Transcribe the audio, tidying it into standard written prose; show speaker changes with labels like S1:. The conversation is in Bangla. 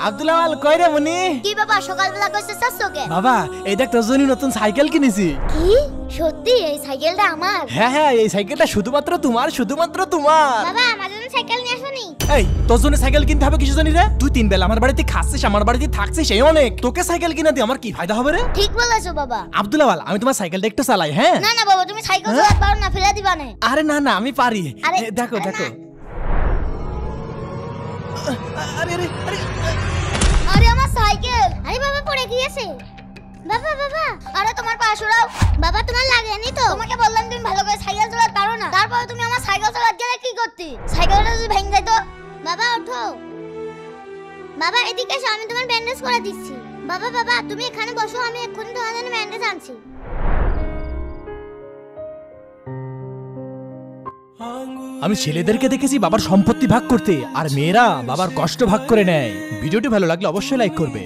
S1: আব্দুল আওয়াল কই রে মনি?
S2: কি বাবা সকালবেলা কইছিস তোকে?
S1: বাবা এই দেখ তোর জন্য নতুন সাইকেল কিনেছি।
S2: কি সত্যি এই সাইকেলটা আমার?
S1: হ্যাঁ হ্যাঁ এই সাইকেলটা শুধুমাত্র তোমার, শুধুমাত্র তোমার।
S2: বাবা আমার জন্য সাইকেল নিয়ে আসোনি?
S1: এই তোর জন্য সাইকেল কিনতে হবে কিছু জানি রে? তুই 3 বেলা আমার বাড়িতে খাচ্ছিস, আমার বাড়িতে থাকছিস, এই অনেক। তোকে সাইকেল কিনে দিয়ে আমার কি ফায়দা হবে রে?
S2: ঠিক বলেছো বাবা।
S1: আব্দুল আওয়াল আমি তোমার সাইকেলটা একটু চালাই। হ্যাঁ
S2: না না বাবা তুমি সাইকেল চালাতে পারো না, ফেলে দিবা না।
S1: আরে না না আমি পারি।
S2: আরে,
S1: দেখো
S2: আরে
S1: দেখো। আরে আরে আরে
S2: আরে আমার সাইকেল! আরে বাবা পড়ে গিয়েছে। বাবা বাবা আরে তোমার পা সরাও। বাবা তোমার লাগেনি তো? তোমাকে বললাম তুমি ভালো করে সাইকেল চালাতে পারো না, তারপরে তুমি আমার সাইকেল চালাতে গেলে কি করতে? সাইকেলটা যদি ভেঙে যায় তো? বাবা ওঠো। বাবা এদিকে এসো, আমি তোমার ব্যান্ডেজ করে দিচ্ছি। বাবা বাবা তুমি এখানে বসো, আমি এক্ষুনি তোমার জন্য ব্যান্ডেজ আনছি।
S1: আমি ছেলেদেরকে দেখেছি বাবার সম্পত্তি ভাগ করতে, আর মেয়েরা বাবার কষ্ট ভাগ করে নেয়। ভিডিওটি ভালো লাগলে অবশ্যই লাইক করবে।